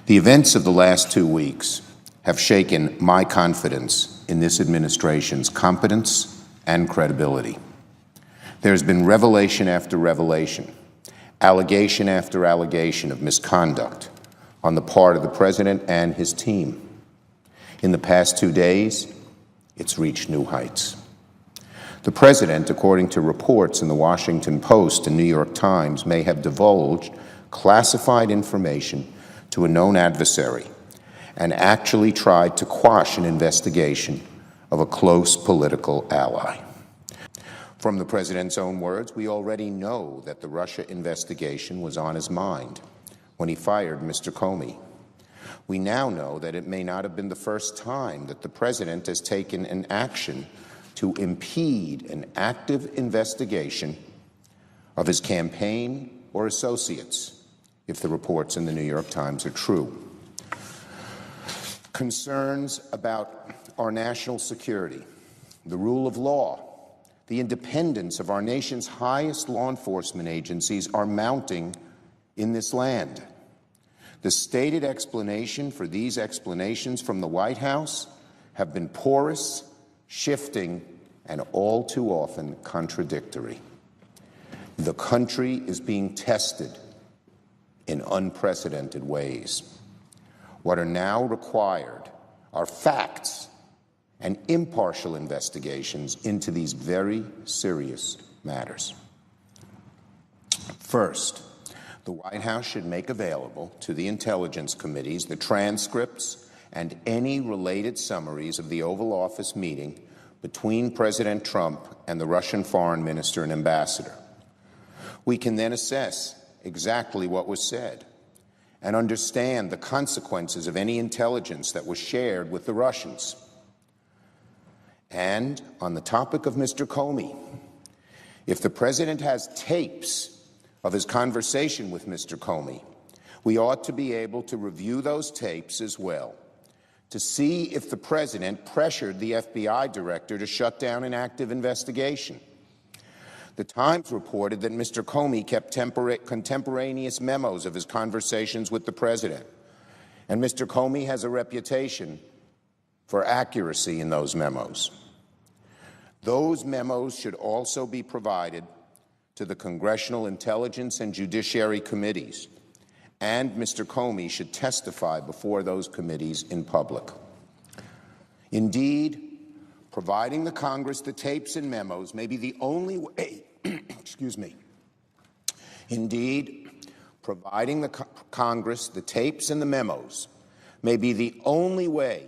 The events of the last 2 weeks have shaken my confidence in this administration's competence and credibility. There's been revelation after revelation, allegation after allegation of misconduct on the part of the president and his team. In the past 2 days, it's reached new heights. The president, according to reports in the Washington Post and New York Times, may have divulged classified information to a known adversary and actually tried to quash an investigation of a close political ally. From the president's own words, we already know that the Russia investigation was on his mind when he fired Mr. Comey. We now know that it may not have been the first time that the president has taken an action to impede an active investigation of his campaign or associates, if the reports in the New York Times are true. Concerns about our national security, the rule of law, the independence of our nation's highest law enforcement agencies are mounting in this land. The stated explanation for these explanations from the White House have been porous, shifting, and all too often contradictory. The country is being tested in unprecedented ways. What are now required are facts and impartial investigations into these very serious matters. First, the White House should make available to the intelligence committees the transcripts and any related summaries of the Oval Office meeting between President Trump and the Russian foreign minister and ambassador. We can then assess exactly what was said and understand the consequences of any intelligence that was shared with the Russians. And on the topic of Mr. Comey, if the president has tapes of his conversation with Mr. Comey, we ought to be able to review those tapes as well to see if the president pressured the FBI director to shut down an active investigation. The Times reported that Mr. Comey kept contemporaneous memos of his conversations with the president, and Mr. Comey has a reputation for accuracy in those memos. Those memos should also be provided to the Congressional Intelligence and Judiciary Committees, and Mr. Comey should testify before those committees in public. Indeed, providing the Congress the tapes and memos may be the only way Indeed, providing the Congress the tapes and the memos may be the only way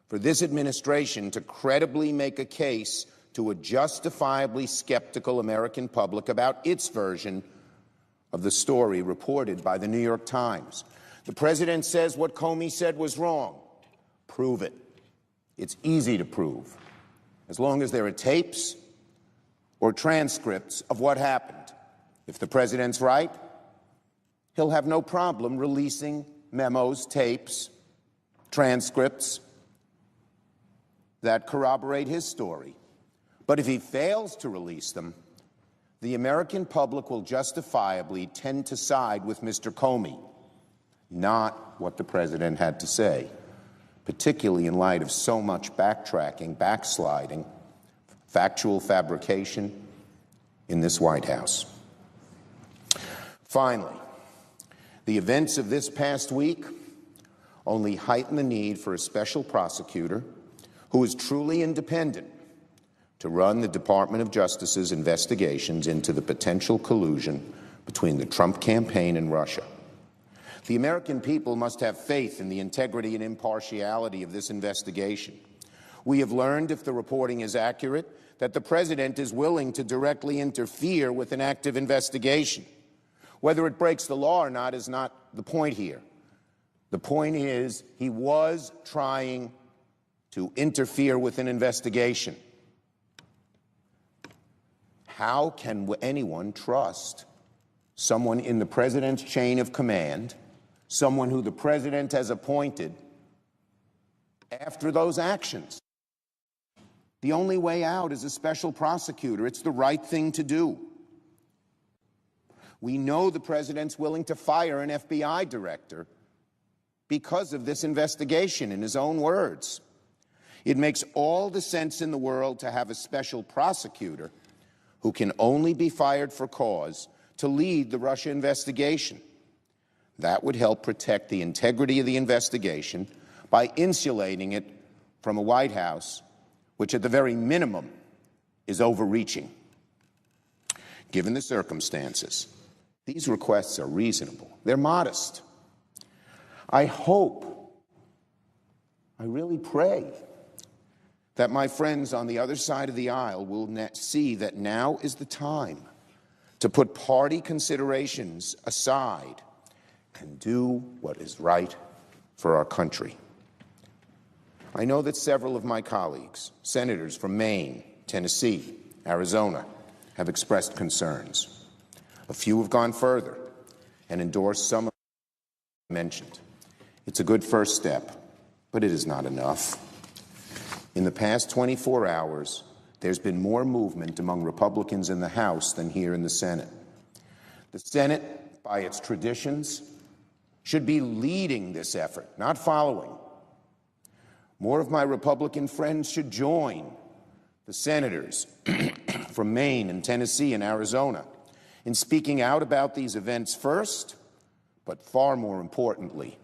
for this administration to credibly make a case to a justifiably skeptical American public about its version of the story reported by the New York Times. The president says what Comey said was wrong. Prove it. It's easy to prove, as long as there are tapes or transcripts of what happened. If the president's right, he'll have no problem releasing memos, tapes, transcripts that corroborate his story. But if he fails to release them, the American public will justifiably tend to side with Mr. Comey, not what the president had to say, particularly in light of so much backtracking, backsliding, factual fabrication in this White House. Finally, the events of this past week only heighten the need for a special prosecutor who is truly independent to run the Department of Justice's investigations into the potential collusion between the Trump campaign and Russia. The American people must have faith in the integrity and impartiality of this investigation. We have learned, if the reporting is accurate, that the president is willing to directly interfere with an active investigation. Whether it breaks the law or not is not the point here. The point is he was trying to interfere with an investigation. How can anyone trust someone in the president's chain of command, someone who the president has appointed, after those actions? The only way out is a special prosecutor. It's the right thing to do. We know the president's willing to fire an FBI director because of this investigation, in his own words. It makes all the sense in the world to have a special prosecutor who can only be fired for cause to lead the Russia investigation. That would help protect the integrity of the investigation by insulating it from a White House which, at the very minimum, is overreaching. Given the circumstances, these requests are reasonable. They're modest. I hope, I really pray, that my friends on the other side of the aisle will see that now is the time to put party considerations aside and do what is right for our country. I know that several of my colleagues, senators from Maine, Tennessee, Arizona, have expressed concerns. A few have gone further and endorsed some of the mentioned. It's a good first step, but it is not enough. In the past 24 hours, there's been more movement among Republicans in the House than here in the Senate. The Senate, by its traditions, should be leading this effort, not following. More of my Republican friends should join the senators from Maine and Tennessee and Arizona in speaking out about these events first, but far more importantly,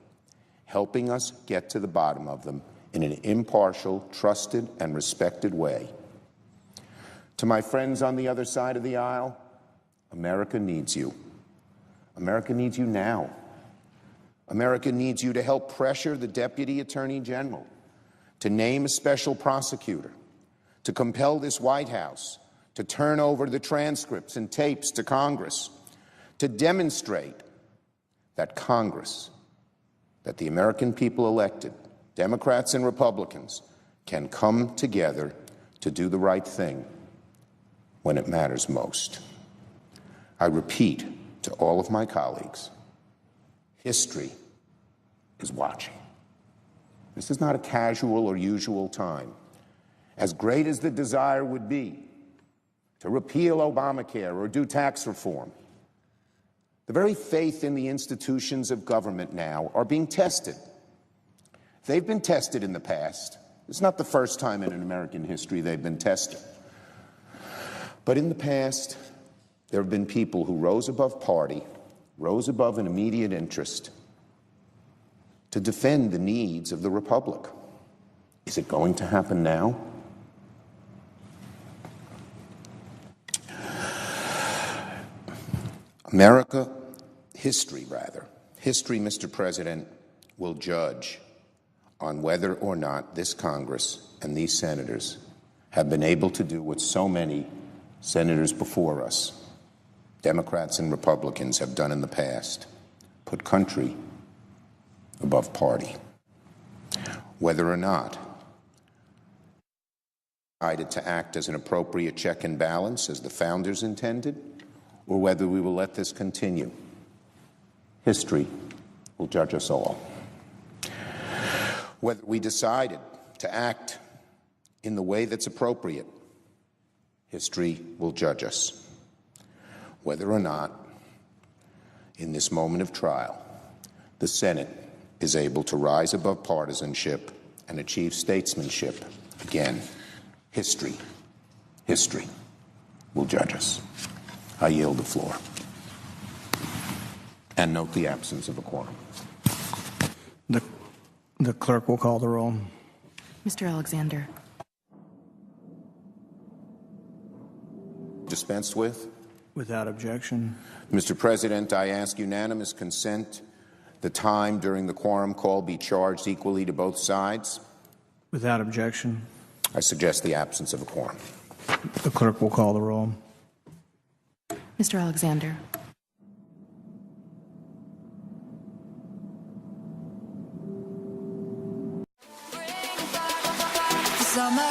helping us get to the bottom of them in an impartial, trusted, and respected way. To my friends on the other side of the aisle, America needs you. America needs you now. America needs you to help pressure the Deputy Attorney General to name a special prosecutor, to compel this White House to turn over the transcripts and tapes to Congress, to demonstrate that Congress, that the American people elected, Democrats and Republicans, can come together to do the right thing when it matters most. I repeat to all of my colleagues, history is watching. This is not a casual or usual time. As great as the desire would be to repeal Obamacare or do tax reform, the very faith in the institutions of government now are being tested. They've been tested in the past. It's not the first time in American history they've been tested. But in the past, there have been people who rose above party, rose above an immediate interest to defend the needs of the Republic. Is it going to happen now? History, Mr. President, will judge on whether or not this Congress and these senators have been able to do what so many senators before us, Democrats and Republicans, have done in the past: put country above party. Whether or not decided to act as an appropriate check and balance as the founders intended, or whether we will let this continue, history will judge us all. Whether we decided to act in the way that's appropriate, history will judge us. Whether or not, in this moment of trial, the Senate is able to rise above partisanship and achieve statesmanship, again, history will judge us. I yield the floor. And note the absence of a quorum. The clerk will call the roll. Mr. Alexander. Dispensed with? Without objection. Mr. President, I ask unanimous consent the time during the quorum call be charged equally to both sides. Without objection. I suggest the absence of a quorum. The clerk will call the roll. Mr. Alexander. Summer